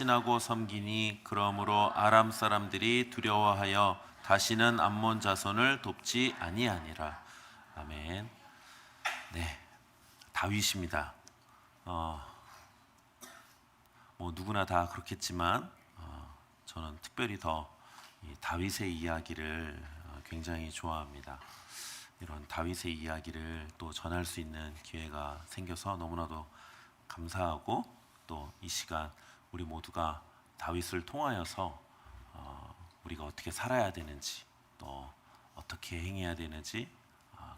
신하고 섬기니 그러므로 아람 사람들이 두려워하여 다시는 암몬 자손을 돕지 아니하니라. 아멘. 네, 다윗입니다. 뭐 누구나 다 그렇겠지만 저는 특별히 더 이 다윗의 이야기를 굉장히 좋아합니다. 이런 다윗의 이야기를 또 전할 수 있는 기회가 생겨서 너무나도 감사하고, 또 이 시간 우리 모두가 다윗을 통하여서 우리가 어떻게 살아야 되는지, 또 어떻게 행해야 되는지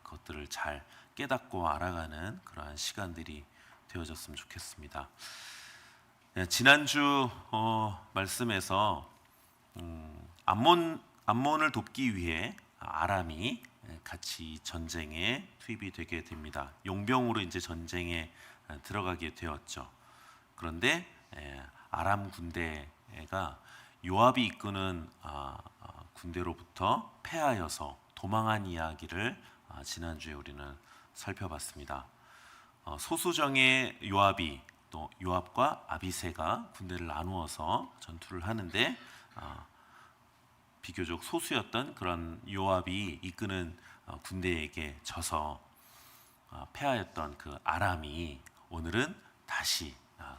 그것들을 잘 깨닫고 알아가는 그러한 시간들이 되어졌으면 좋겠습니다. 네, 지난주 말씀에서 암몬을 돕기 위해 아람이 같이 전쟁에 투입이 되게 됩니다. 용병으로 이제 전쟁에 들어가게 되었죠. 그런데 아람 군대가 요압이 이끄는 군대로부터 패하여서 도망한 이야기를 지난주에 우리는 살펴봤습니다. 소수정의 요압이, 또 요압과 아비새가 군대를 나누어서 전투를 하는데 비교적 소수였던 그런 요압이 이끄는 군대에게 져서 패하였던 그 아람이 오늘은 다시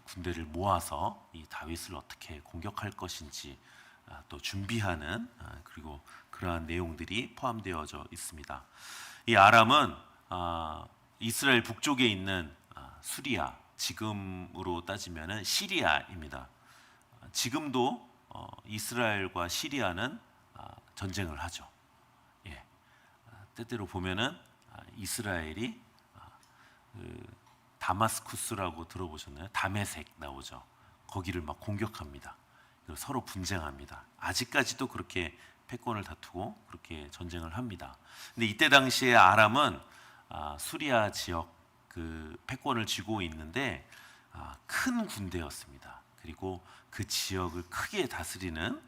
군대를 모아서 이 다윗을 어떻게 공격할 것인지 또 준비하는, 그리고 그러한 내용들이 포함되어져 있습니다. 이 아람은 이스라엘 북쪽에 있는 수리아, 지금으로 따지면은 시리아입니다. 지금도 이스라엘과 시리아는 전쟁을 하죠. 예. 때때로 보면은 이스라엘이 다마스쿠스라고 들어보셨나요? 다메섹 나오죠. 거기를 막 공격합니다. 서로 분쟁합니다. 아직까지도 그렇게 패권을 다투고 그렇게 전쟁을 합니다. 근데 이때 당시에 아람은 수리아 지역 그 패권을 쥐고 있는데 큰 군대였습니다. 그리고 그 지역을 크게 다스리는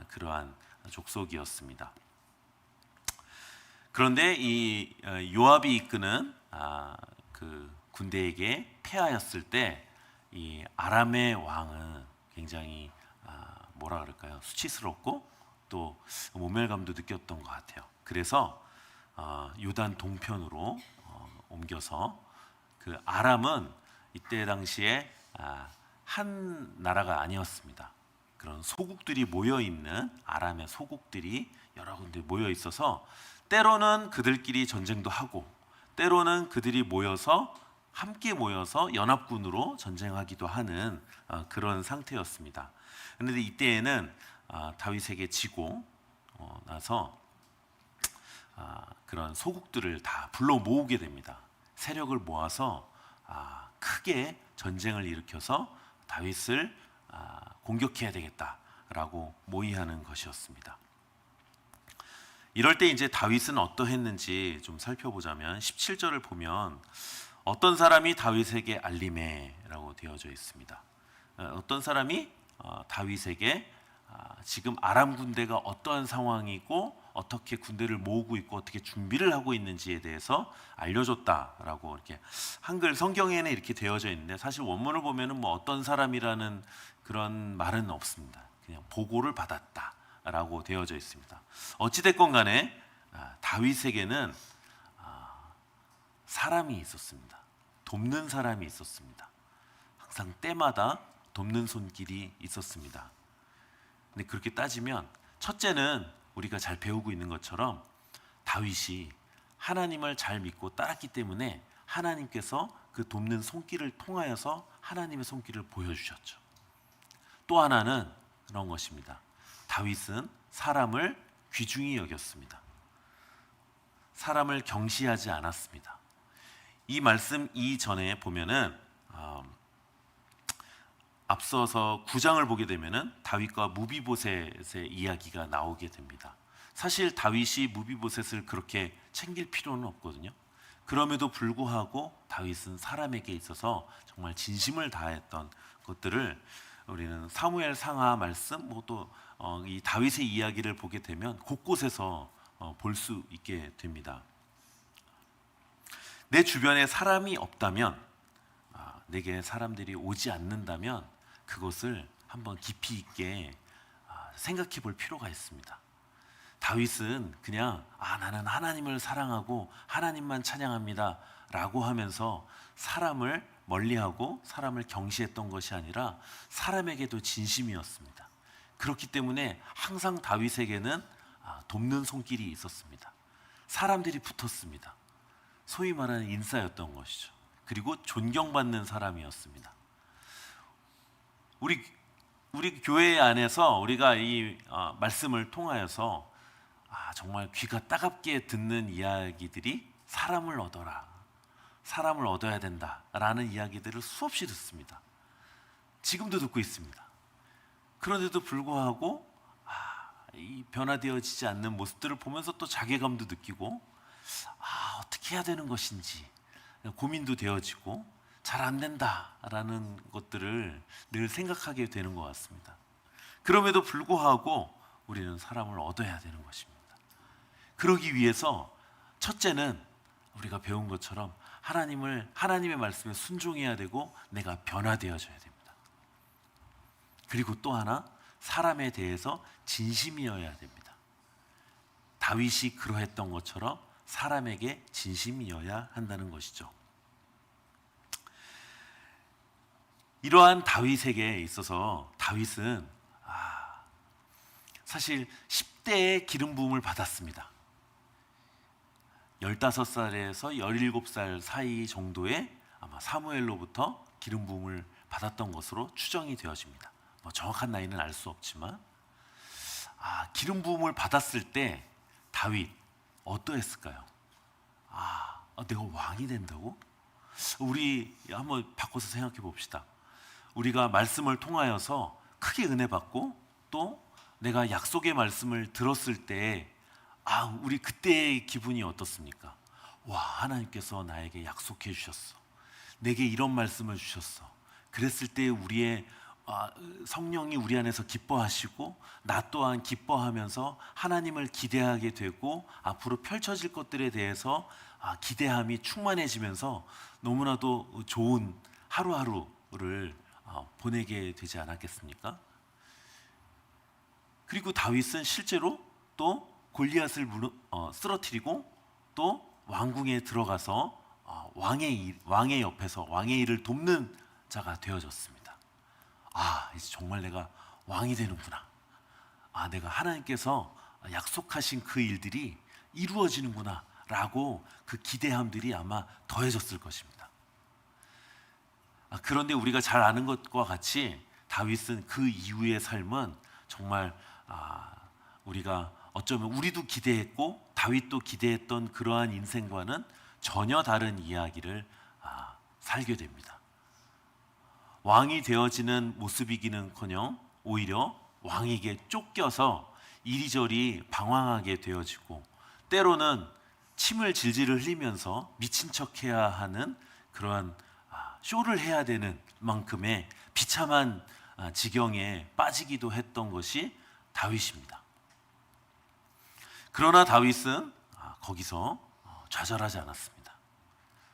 그러한 족속이었습니다. 그런데 이 요압이 이끄는 그 군대에게 패하였을 때 이 아람의 왕은 굉장히 뭐라 그럴까요? 수치스럽고 또 모멸감도 느꼈던 것 같아요. 그래서 요단 동편으로 옮겨서, 그 아람은 이때 당시에 한 나라가 아니었습니다. 그런 소국들이 모여 있는, 아람의 소국들이 여러 군데 모여 있어서 때로는 그들끼리 전쟁도 하고, 때로는 그들이 함께 모여서 연합군으로 전쟁하기도 하는 그런 상태였습니다. 그런데 이때에는 다윗에게 지고 나서 그런 소국들을 다 불러 모으게 됩니다. 세력을 모아서 크게 전쟁을 일으켜서 다윗을 공격해야 되겠다라고 모의하는 것이었습니다. 이럴 때 이제 다윗은 어떠했는지 좀 살펴보자면 17절을 보면 어떤 사람이 다윗에게 알림해라고 되어져 있습니다. 어떤 사람이 다윗에게 지금 아람 군대가 어떠한 상황이고 어떻게 군대를 모으고 있고 어떻게 준비를 하고 있는지에 대해서 알려줬다라고 이렇게 한글 성경에는 이렇게 되어져 있는데, 사실 원문을 보면은 뭐 어떤 사람이라는 그런 말은 없습니다. 그냥 보고를 받았다라고 되어져 있습니다. 어찌됐건 간에 다윗에게는 사람이 있었습니다. 돕는 사람이 있었습니다. 항상 때마다 돕는 손길이 있었습니다. 근데 그렇게 따지면 첫째는 우리가 잘 배우고 있는 것처럼 다윗이 하나님을 잘 믿고 따랐기 때문에 하나님께서 그 돕는 손길을 통하여서 하나님의 손길을 보여주셨죠. 또 하나는 그런 것입니다. 다윗은 사람을 귀중히 여겼습니다. 사람을 경시하지 않았습니다. 이 말씀 이전에 보면은 앞서서 9장을 보게 되면은 다윗과 무비보셋의 이야기가 나오게 됩니다. 사실 다윗이 무비보셋을 그렇게 챙길 필요는 없거든요. 그럼에도 불구하고 다윗은 사람에게 있어서 정말 진심을 다했던 것들을 우리는 사무엘 상하 말씀, 또 이 다윗의 이야기를 보게 되면 곳곳에서 볼 수 있게 됩니다. 내 주변에 사람이 없다면, 내게 사람들이 오지 않는다면 그것을 한번 깊이 있게 생각해 볼 필요가 있습니다. 다윗은 그냥 나는 하나님을 사랑하고 하나님만 찬양합니다 라고 하면서 사람을 멀리하고 사람을 경시했던 것이 아니라 사람에게도 진심이었습니다. 그렇기 때문에 항상 다윗에게는 돕는 손길이 있었습니다. 사람들이 붙었습니다. 소위 말하는 인싸였던 것이죠. 그리고 존경받는 사람이었습니다. 우리 교회 안에서 우리가 이 말씀을 통하여서 정말 귀가 따갑게 듣는 이야기들이 사람을 얻어라, 사람을 얻어야 된다라는 이야기들을 수없이 듣습니다. 지금도 듣고 있습니다. 그런데도 불구하고 이 변화되어지지 않는 모습들을 보면서 또 자괴감도 느끼고 어떻게 해야 되는 것인지 고민도 되어지고 잘 안 된다라는 것들을 늘 생각하게 되는 것 같습니다. 그럼에도 불구하고 우리는 사람을 얻어야 되는 것입니다. 그러기 위해서 첫째는 우리가 배운 것처럼 하나님의 말씀에 순종해야 되고 내가 변화되어져야 됩니다. 그리고 또 하나, 사람에 대해서 진심이어야 됩니다. 다윗이 그러했던 것처럼 사람에게 진심이어야 한다는 것이죠. 이러한 다윗에게 있어서 다윗은 사실 10대에 기름 부음을 받았습니다. 15살에서 17살 사이 정도에 아마 사무엘로부터 기름 부음을 받았던 것으로 추정이 되어집니다. 정확한 나이는 알 수 없지만 기름 부음을 받았을 때 다윗 어떠했을까요? 내가 왕이 된다고? 우리 한번 바꿔서 생각해 봅시다. 우리가 말씀을 통하여서 크게 은혜 받고 또 내가 약속의 말씀을 들었을 때 우리 그때의 기분이 어떻습니까? 하나님께서 나에게 약속해 주셨어. 내게 이런 말씀을 주셨어. 그랬을 때 우리의 성령이 우리 안에서 기뻐하시고 나 또한 기뻐하면서 하나님을 기대하게 되고 앞으로 펼쳐질 것들에 대해서 기대함이 충만해지면서 너무나도 좋은 하루하루를 보내게 되지 않았겠습니까? 그리고 다윗은 실제로 또 골리앗을 쓰러뜨리고 또 왕궁에 들어가서 왕의 옆에서 왕의 일을 돕는 자가 되어졌습니다. 이제 정말 내가 왕이 되는구나. 내가 하나님께서 약속하신 그 일들이 이루어지는구나 라고 그 기대함들이 아마 더해졌을 것입니다. 그런데 우리가 잘 아는 것과 같이 다윗은 그 이후의 삶은 정말 우리가 어쩌면 우리도 기대했고 다윗도 기대했던 그러한 인생과는 전혀 다른 이야기를 살게 됩니다. 왕이 되어지는 모습이기는커녕 오히려 왕에게 쫓겨서 이리저리 방황하게 되어지고 때로는 침을 질질 흘리면서 미친 척해야 하는 그러한 쇼를 해야 되는 만큼의 비참한 지경에 빠지기도 했던 것이 다윗입니다. 그러나 다윗은 거기서 좌절하지 않았습니다.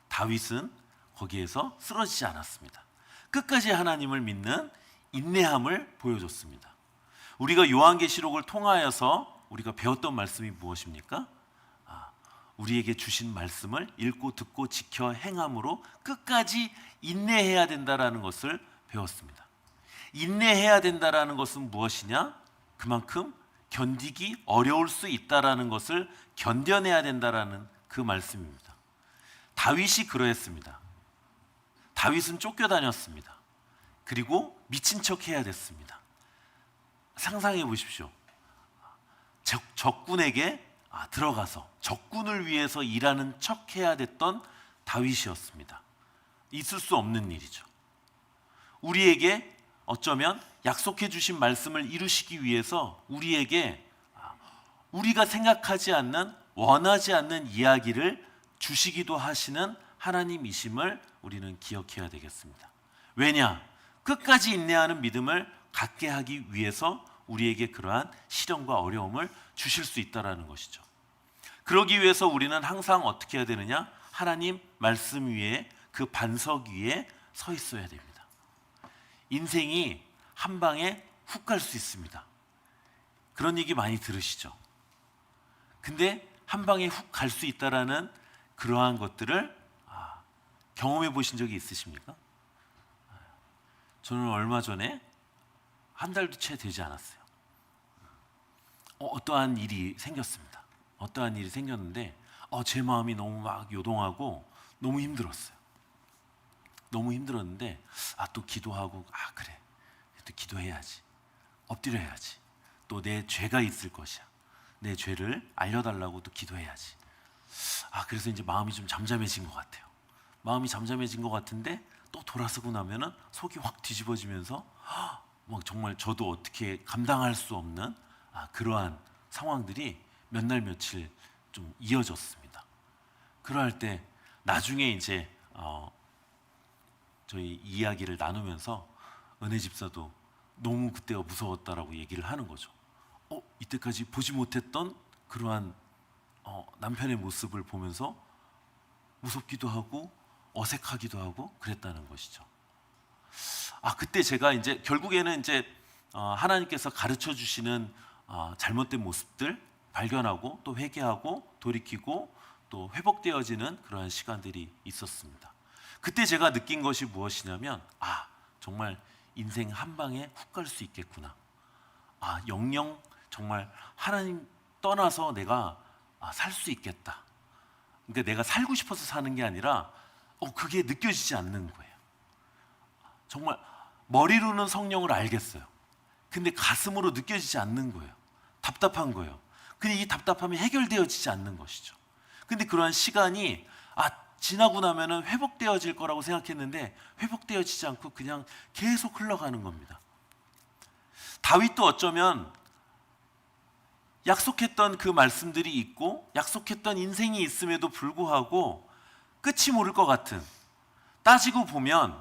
다윗은 거기에서 쓰러지지 않았습니다. 끝까지 하나님을 믿는 인내함을 보여줬습니다. 우리가 요한계시록을 통하여서 우리가 배웠던 말씀이 무엇입니까? 우리에게 주신 말씀을 읽고 듣고 지켜 행함으로 끝까지 인내해야 된다라는 것을 배웠습니다. 인내해야 된다라는 것은 무엇이냐? 그만큼 견디기 어려울 수 있다라는 것을 견뎌내야 된다라는 그 말씀입니다. 다윗이 그러했습니다. 다윗은 쫓겨다녔습니다. 그리고 미친 척 해야 됐습니다. 상상해 보십시오. 적군에게 들어가서 적군을 위해서 일하는 척 해야 됐던 다윗이었습니다. 있을 수 없는 일이죠. 우리에게 어쩌면 약속해 주신 말씀을 이루시기 위해서 우리에게 우리가 생각하지 않는 원하지 않는 이야기를 주시기도 하시는 하나님이심을 우리는 기억해야 되겠습니다. 왜냐? 끝까지 인내하는 믿음을 갖게 하기 위해서 우리에게 그러한 시련과 어려움을 주실 수 있다는 것이죠. 그러기 위해서 우리는 항상 어떻게 해야 되느냐? 하나님 말씀 위에 그 반석 위에 서 있어야 됩니다. 인생이 한 방에 훅 갈 수 있습니다. 그런 얘기 많이 들으시죠? 근데 한 방에 훅 갈 수 있다라는 그러한 것들을 경험해 보신 적이 있으십니까? 저는 얼마 전에 한 달도 채 되지 않았어요. 어떠한 일이 생겼습니다. 어떠한 일이 생겼는데 제 마음이 너무 막 요동하고 너무 힘들었어요. 너무 힘들었는데 또 기도하고 그래 또 기도해야지, 엎드려야지, 또 내 죄가 있을 것이야, 내 죄를 알려달라고 또 기도해야지. 그래서 이제 마음이 좀 잠잠해진 것 같아요. 마음이 잠잠해진 것 같은데 또 돌아서고 나면은 속이 확 뒤집어지면서 막 정말 저도 어떻게 감당할 수 없는 그러한 상황들이 몇 날 며칠 좀 이어졌습니다. 그럴 때 나중에 이제 저희 이야기를 나누면서 은혜 집사도 너무 그때가 무서웠다라고 얘기를 하는 거죠. 이때까지 보지 못했던 그러한 남편의 모습을 보면서 무섭기도 하고 어색하기도 하고 그랬다는 것이죠. 그때 제가 이제 결국에는 이제 하나님께서 가르쳐 주시는 잘못된 모습들 발견하고 또 회개하고 돌이키고 또 회복되어지는 그러한 시간들이 있었습니다. 그때 제가 느낀 것이 무엇이냐면 정말 인생 한 방에 훅 갈 수 있겠구나. 영영 정말 하나님 떠나서 내가 살 수 있겠다. 그러니까 내가 살고 싶어서 사는 게 아니라 그게 느껴지지 않는 거예요. 정말 머리로는 성령을 알겠어요. 근데 가슴으로 느껴지지 않는 거예요. 답답한 거예요. 근데 이 답답함이 해결되어지지 않는 것이죠. 근데 그러한 시간이 지나고 나면은 회복되어질 거라고 생각했는데 회복되어지지 않고 그냥 계속 흘러가는 겁니다. 다윗도 어쩌면 약속했던 그 말씀들이 있고 약속했던 인생이 있음에도 불구하고 끝이 모를 것 같은, 따지고 보면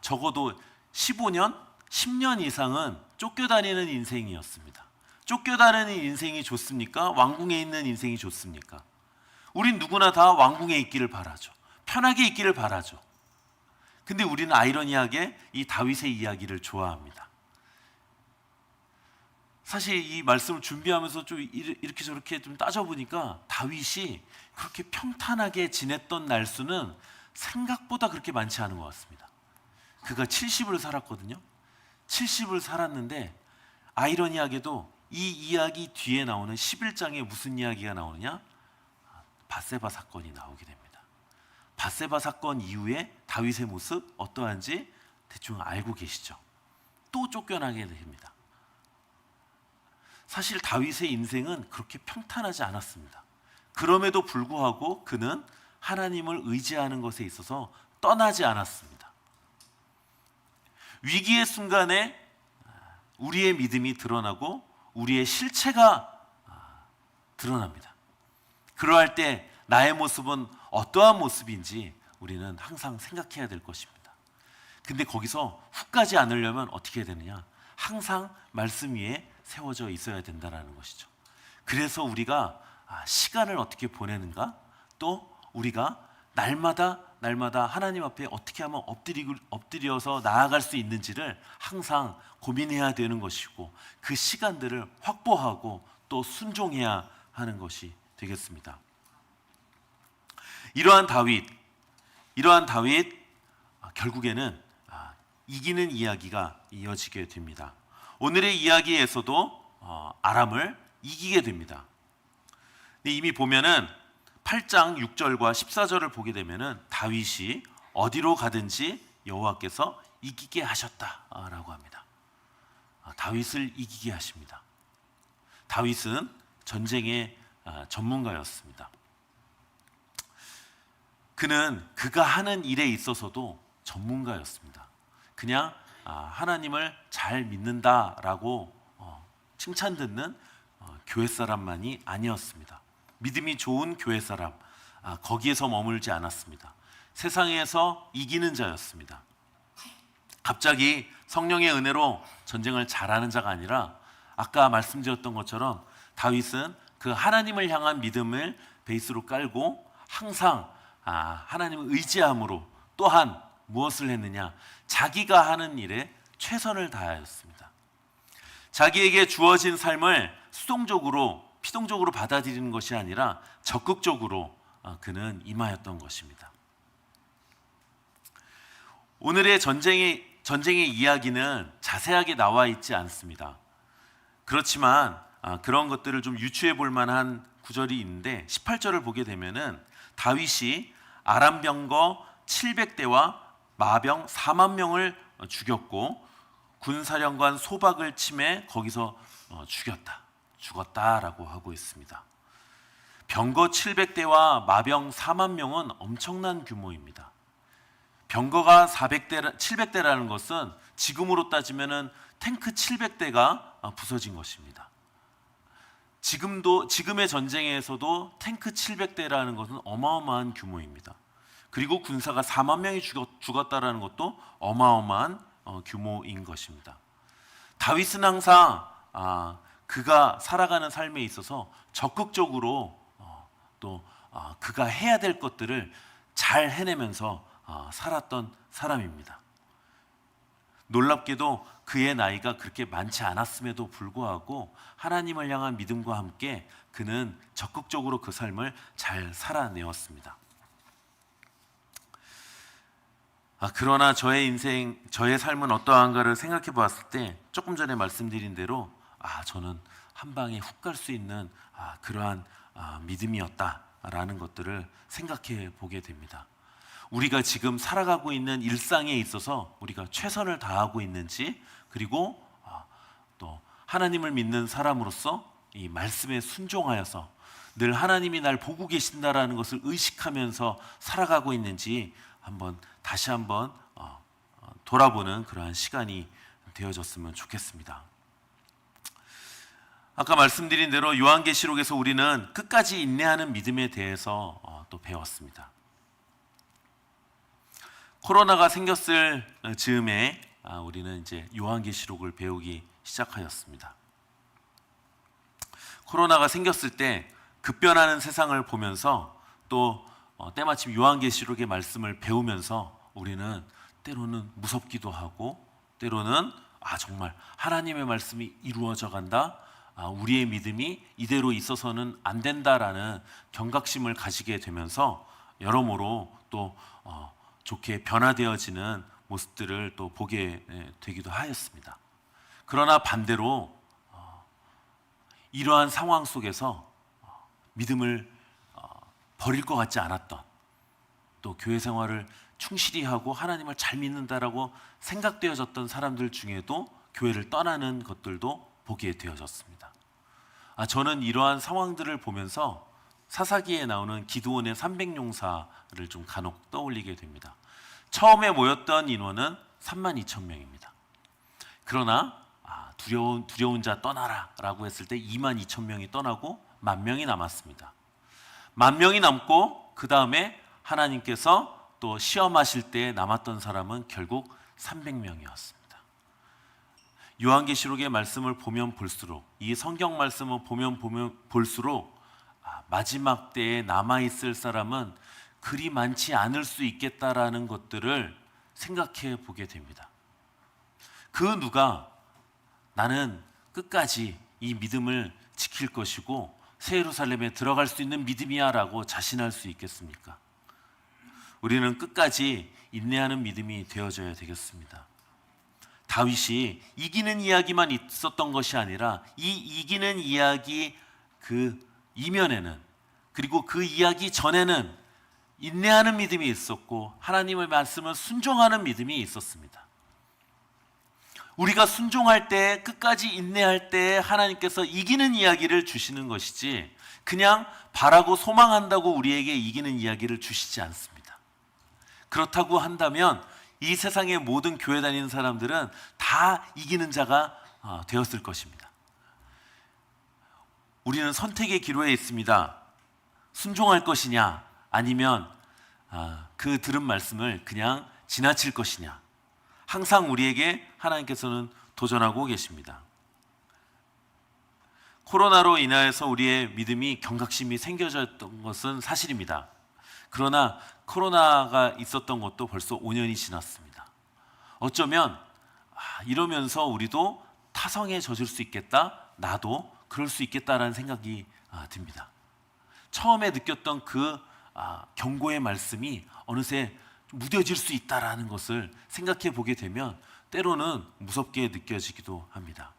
적어도 15년, 10년 이상은 쫓겨다니는 인생이었습니다. 쫓겨다니는 인생이 좋습니까? 왕궁에 있는 인생이 좋습니까? 우린 누구나 다 왕궁에 있기를 바라죠. 편하게 있기를 바라죠. 근데 우리는 아이러니하게 이 다윗의 이야기를 좋아합니다. 사실 이 말씀을 준비하면서 좀 이렇게 저렇게 좀 따져보니까 다윗이 그렇게 평탄하게 지냈던 날수는 생각보다 그렇게 많지 않은 것 같습니다. 그가 70을 살았거든요. 70을 살았는데 아이러니하게도 이 이야기 뒤에 나오는 11장에 무슨 이야기가 나오느냐? 밧세바 사건이 나오게 됩니다. 밧세바 사건 이후에 다윗의 모습 어떠한지 대충 알고 계시죠? 또 쫓겨나게 됩니다. 사실 다윗의 인생은 그렇게 평탄하지 않았습니다. 그럼에도 불구하고 그는 하나님을 의지하는 것에 있어서 떠나지 않았습니다. 위기의 순간에 우리의 믿음이 드러나고 우리의 실체가 드러납니다. 그러할 때 나의 모습은 어떠한 모습인지 우리는 항상 생각해야 될 것입니다. 근데 거기서 훅 가지 않으려면 어떻게 해야 되느냐? 항상 말씀 위에 세워져 있어야 된다는 것이죠. 그래서 우리가 시간을 어떻게 보내는가, 또 우리가 날마다 하나님 앞에 어떻게 하면 엎드려서 나아갈 수 있는지를 항상 고민해야 되는 것이고, 그 시간들을 확보하고 또 순종해야 하는 것이 되겠습니다. 이러한 다윗 결국에는 이기는 이야기가 이어지게 됩니다. 오늘의 이야기에서도 아람을 이기게 됩니다. 근데 이미 보면은 8장 6절과 14절을 보게 되면은 다윗이 어디로 가든지 여호와께서 이기게 하셨다라고 합니다. 다윗을 이기게 하십니다. 다윗은 전쟁의 전문가였습니다. 그는 그가 하는 일에 있어서도 전문가였습니다. 그냥 하나님을 잘 믿는다라고 칭찬 듣는 교회 사람만이 아니었습니다. 믿음이 좋은 교회 사람, 거기에서 머물지 않았습니다. 세상에서 이기는 자였습니다. 갑자기 성령의 은혜로 전쟁을 잘하는 자가 아니라 아까 말씀드렸던 것처럼 다윗은 그 하나님을 향한 믿음을 베이스로 깔고 항상 하나님을 의지함으로, 또한 무엇을 했느냐? 자기가 하는 일에 최선을 다하였습니다. 자기에게 주어진 삶을 수동적으로, 피동적으로 받아들이는 것이 아니라 적극적으로 그는 임하였던 것입니다. 오늘의 전쟁의 이야기는 자세하게 나와 있지 않습니다. 그렇지만 그런 것들을 좀 유추해 볼 만한 구절이 있는데 18절을 보게 되면은 다윗이 아람 병거 700대와 마병 4만 명을 죽였고 군사령관 소박을 침해 거기서 죽었다라고 하고 있습니다. 병거 700대와 마병 4만 명은 엄청난 규모입니다. 병거가 700대라는 것은 지금으로 따지면은 탱크 700대가 부서진 것입니다. 지금의 전쟁에서도 탱크 700대라는 것은 어마어마한 규모입니다. 그리고 군사가 4만 명이 죽었다라는 것도 어마어마한 규모인 것입니다. 다윗은 항상 그가 살아가는 삶에 있어서 적극적으로 또 그가 해야 될 것들을 잘 해내면서 살았던 사람입니다. 놀랍게도 그의 나이가 그렇게 많지 않았음에도 불구하고 하나님을 향한 믿음과 함께 그는 적극적으로 그 삶을 잘 살아내었습니다. 그러나 저의 인생, 저의 삶은 어떠한가를 생각해 보았을 때 조금 전에 말씀드린 대로 저는 한 방에 훅 갈 수 있는 그러한 믿음이었다라는 것들을 생각해 보게 됩니다. 우리가 지금 살아가고 있는 일상에 있어서 우리가 최선을 다하고 있는지, 그리고 또 하나님을 믿는 사람으로서 이 말씀에 순종하여서 늘 하나님이 날 보고 계신다라는 것을 의식하면서 살아가고 있는지 다시 한번 돌아보는 그러한 시간이 되어졌으면 좋겠습니다. 아까 말씀드린 대로 요한계시록에서 우리는 끝까지 인내하는 믿음에 대해서 또 배웠습니다. 코로나가 생겼을 즈음에 우리는 이제 요한계시록을 배우기 시작하였습니다. 코로나가 생겼을 때 급변하는 세상을 보면서 또 때마침 요한계시록의 말씀을 배우면서 우리는 때로는 무섭기도 하고 때로는 정말 하나님의 말씀이 이루어져 간다, 우리의 믿음이 이대로 있어서는 안 된다라는 경각심을 가지게 되면서 여러모로 또 좋게 변화되어지는 모습들을 또 보게 되기도 하였습니다. 그러나 반대로 이러한 상황 속에서 믿음을 버릴 것 같지 않았던, 또 교회 생활을 충실히 하고 하나님을 잘 믿는다라고 생각되어졌던 사람들 중에도 교회를 떠나는 것들도 보게 되어졌습니다. 저는 이러한 상황들을 보면서 사사기에 나오는 기드온의 300용사를 좀 간혹 떠올리게 됩니다. 처음에 모였던 인원은 32,000명입니다. 그러나 두려운 자 떠나라 라고 했을 때 22,000명이 떠나고 10,000명이 남았습니다. 10,000명이 남고 그 다음에 하나님께서 또 시험하실 때 남았던 사람은 결국 300명이었습니다. 요한계시록의 말씀을 보면 볼수록, 이 성경 말씀을 보면 볼수록 마지막 때에 남아있을 사람은 그리 많지 않을 수 있겠다라는 것들을 생각해 보게 됩니다. 그 누가 나는 끝까지 이 믿음을 지킬 것이고 새 예루살렘에 들어갈 수 있는 믿음이야 라고 자신할 수 있겠습니까? 우리는 끝까지 인내하는 믿음이 되어져야 되겠습니다. 다윗이 이기는 이야기만 있었던 것이 아니라 이 이기는 이야기 그 이면에는, 그리고 그 이야기 전에는 인내하는 믿음이 있었고 하나님의 말씀을 순종하는 믿음이 있었습니다. 우리가 순종할 때, 끝까지 인내할 때 하나님께서 이기는 이야기를 주시는 것이지 그냥 바라고 소망한다고 우리에게 이기는 이야기를 주시지 않습니다. 그렇다고 한다면 이 세상의 모든 교회 다니는 사람들은 다 이기는 자가 되었을 것입니다. 우리는 선택의 기로에 있습니다. 순종할 것이냐, 아니면 그 들은 말씀을 그냥 지나칠 것이냐. 항상 우리에게 하나님께서는 도전하고 계십니다. 코로나로 인하여서 우리의 믿음이 경각심이 생겨졌던 것은 사실입니다. 그러나 코로나가 있었던 것도 벌써 5년이 지났습니다. 어쩌면 이러면서 우리도 타성에 젖을 수 있겠다, 나도 그럴 수 있겠다라는 생각이 듭니다. 처음에 느꼈던 그 경고의 말씀이 어느새 무뎌질 수 있다라는 것을 생각해 보게 되면 때로는 무섭게 느껴지기도 합니다.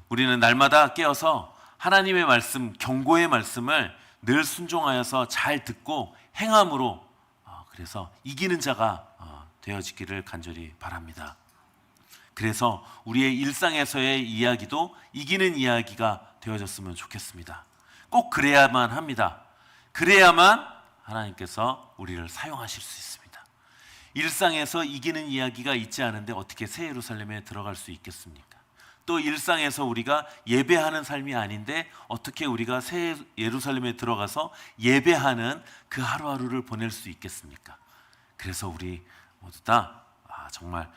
우리는 날마다 깨어서 하나님의 말씀, 경고의 말씀을 늘 순종하여서 잘 듣고 행함으로 그래서 이기는 자가 되어지기를 간절히 바랍니다. 그래서 우리의 일상에서의 이야기도 이기는 이야기가 되어졌으면 좋겠습니다. 꼭 그래야만 합니다. 그래야만 하나님께서 우리를 사용하실 수 있습니다. 일상에서 이기는 이야기가 있지 않은데 어떻게 새 예루살렘에 들어갈 수 있겠습니까? 또 일상에서 우리가 예배하는 삶이 아닌데 어떻게 우리가 새 예루살렘에 들어가서 예배하는 그 하루하루를 보낼 수 있겠습니까? 그래서 우리 모두 다 정말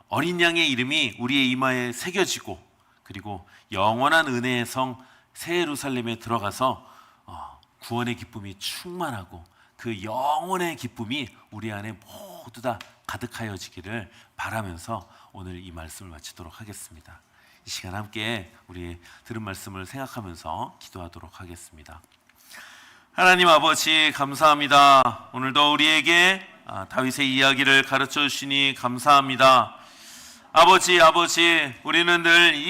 어린 양의 이름이 우리의 이마에 새겨지고 그리고 영원한 은혜의 성 새 예루살렘에 들어가서 구원의 기쁨이 충만하고 그 영원의 기쁨이 우리 안에 모두 다 가득하여지기를 바라면서 오늘 이 말씀을 마치도록 하겠습니다. 이 시간 함께 우리 들은 말씀을 생각하면서 기도하도록 하겠습니다. 하나님 아버지 감사합니다. 오늘도 우리에게 다윗의 이야기를 가르쳐 주시니 감사합니다. 아버지 우리는 늘